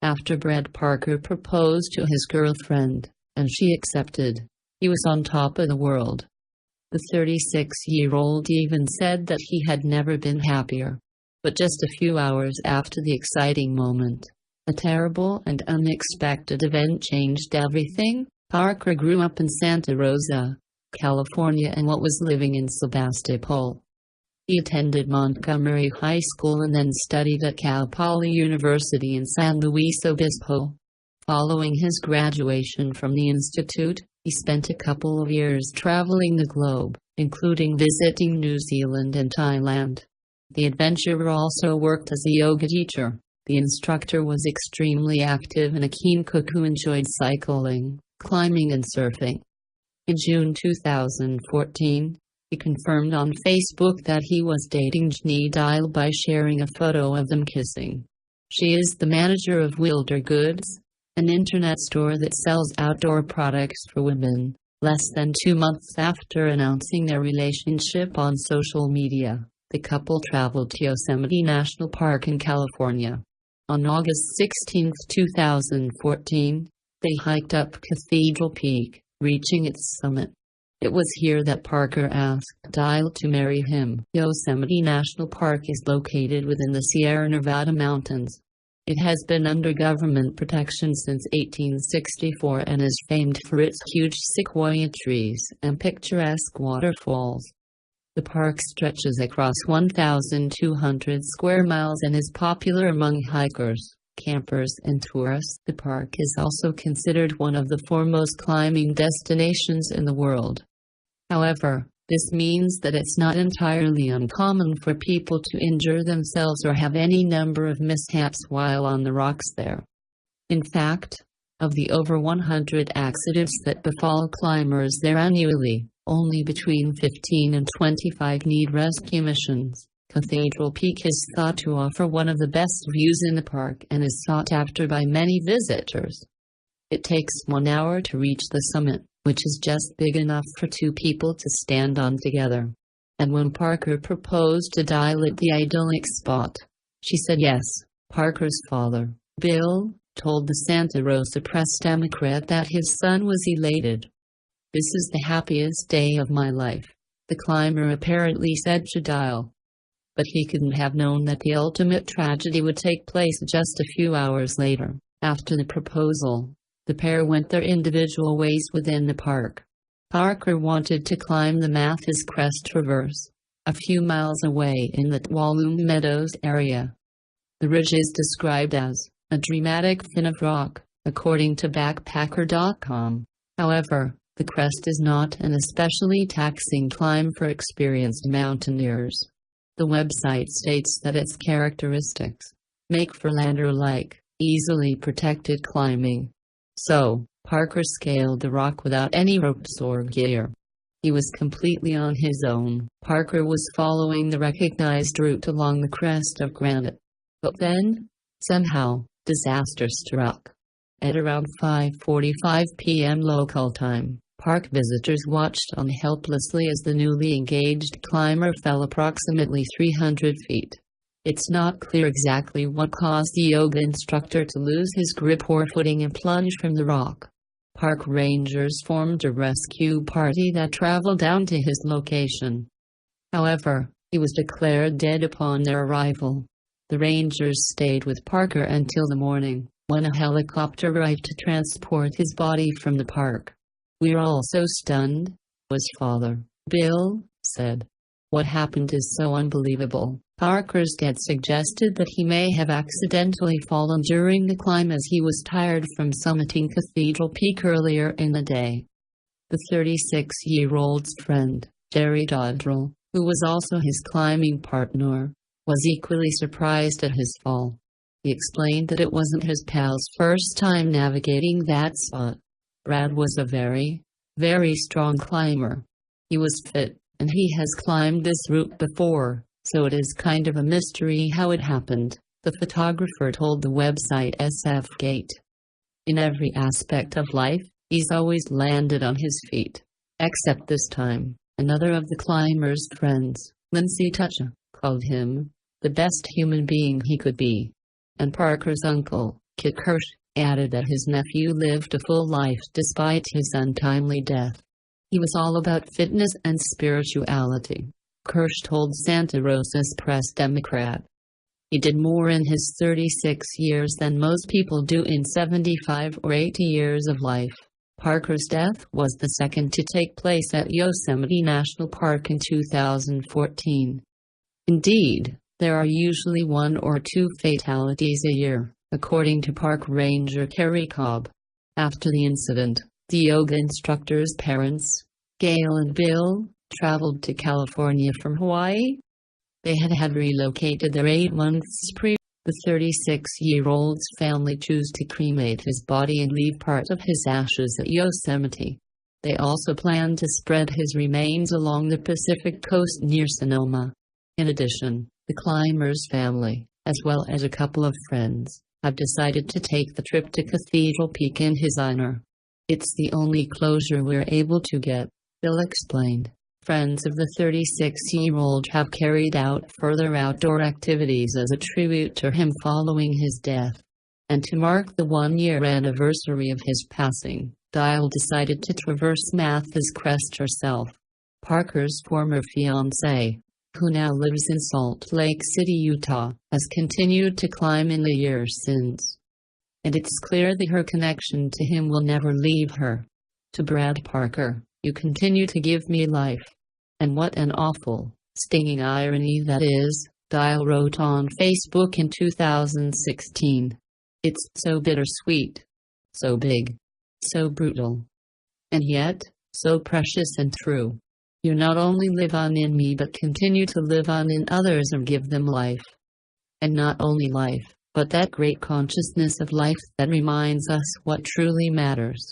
after Brad Parker proposed to his girlfriend, and she accepted. He was on top of the world. The 36-year-old even said that he had never been happier. But just a few hours after the exciting moment, a terrible and unexpected event changed everything. Parker grew up in Santa Rosa, California, and was living in Sebastopol. He attended Montgomery High School and then studied at Cal Poly University in San Luis Obispo. Following his graduation from the institute, he spent a couple of years traveling the globe, including visiting New Zealand and Thailand. The adventurer also worked as a yoga teacher. The instructor was extremely active and a keen cook who enjoyed cycling, climbing and surfing. In June 2014, he confirmed on Facebook that he was dating Jenny Dial by sharing a photo of them kissing. She is the manager of Wilder Goods, an internet store that sells outdoor products for women. Less than 2 months after announcing their relationship on social media, the couple traveled to Yosemite National Park in California. On August 16, 2014, they hiked up Cathedral Peak, reaching its summit. It was here that Parker asked Dial to marry him. Yosemite National Park is located within the Sierra Nevada mountains. It has been under government protection since 1864 and is famed for its huge sequoia trees and picturesque waterfalls. The park stretches across 1,200 square miles and is popular among hikers, campers, and tourists. The park is also considered one of the foremost climbing destinations in the world. However, this means that it's not entirely uncommon for people to injure themselves or have any number of mishaps while on the rocks there. In fact, of the over 100 accidents that befall climbers there annually, only between 15 and 25 need rescue missions. Cathedral Peak is thought to offer one of the best views in the park and is sought after by many visitors. It takes 1 hour to reach the summit, which is just big enough for 2 people to stand on together. And when Parker proposed to Dial at the idyllic spot, she said yes. Parker's father, Bill, told the Santa Rosa Press-Democrat that his son was elated. "This is the happiest day of my life," the climber apparently said to Dial. But he couldn't have known that the ultimate tragedy would take place just a few hours later. After the proposal, the pair went their individual ways within the park. Parker wanted to climb the Mathis Crest Traverse, a few miles away in the Tuolumne Meadows area. The ridge is described as a dramatic fin of rock, according to Backpacker.com. However, the crest is not an especially taxing climb for experienced mountaineers. The website states that its characteristics make for ladder-like, easily protected climbing. So, Parker scaled the rock without any ropes or gear. He was completely on his own. Parker was following the recognized route along the crest of granite. But then, somehow, disaster struck. At around 5:45 p.m. local time, park visitors watched on helplessly as the newly engaged climber fell approximately 300 feet. It's not clear exactly what caused the yoga instructor to lose his grip or footing and plunge from the rock. Park rangers formed a rescue party that traveled down to his location. However, he was declared dead upon their arrival. The rangers stayed with Parker until the morning, when a helicopter arrived to transport his body from the park. "We're all so stunned," his father, Bill, said. "What happened is so unbelievable." Parker's dad suggested that he may have accidentally fallen during the climb as he was tired from summiting Cathedral Peak earlier in the day. The 36-year-old's friend, Jerry Dodrell, who was also his climbing partner, was equally surprised at his fall. He explained that it wasn't his pal's first time navigating that spot. Brad was a very, very strong climber. He was fit, and he has climbed this route before, so it is kind of a mystery how it happened, the photographer told the website SFGate. "In every aspect of life, he's always landed on his feet. Except this time," another of the climber's friends, Lindsay Tucha, called him the best human being he could be. And Parker's uncle, Kit Kirsch added that his nephew lived a full life despite his untimely death. He was all about fitness and spirituality, Kirsch told Santa Rosa's Press Democrat. He did more in his 36 years than most people do in 75 or 80 years of life. Parker's death was the second to take place at Yosemite National Park in 2014. Indeed, there are usually 1 or 2 fatalities a year, according to Park Ranger Terry Cobb. After the incident, the yoga instructor's parents, Gail and Bill, traveled to California from Hawaii. They had relocated there 8 months previous. The 36-year-old's family chose to cremate his body and leave part of his ashes at Yosemite. They also plan to spread his remains along the Pacific coast near Sonoma. In addition, the climber's family, as well as a couple of friends, have decided to take the trip to Cathedral Peak in his honor. "It's the only closure we're able to get," Bill explained. Friends of the 36-year-old have carried out further outdoor activities as a tribute to him following his death. And to mark the 1-year anniversary of his passing, Dial decided to traverse Mathis Crest herself. Parker's former fiancée, who now lives in Salt Lake City, Utah, has continued to climb in the years since. And it's clear that her connection to him will never leave her. To Brad Parker, "You continue to give me life. And what an awful, stinging irony that is," Dial wrote on Facebook in 2016. "It's so bittersweet. So big. So brutal. And yet, so precious and true. You not only live on in me but continue to live on in others and give them life. And not only life, but that great consciousness of life that reminds us what truly matters."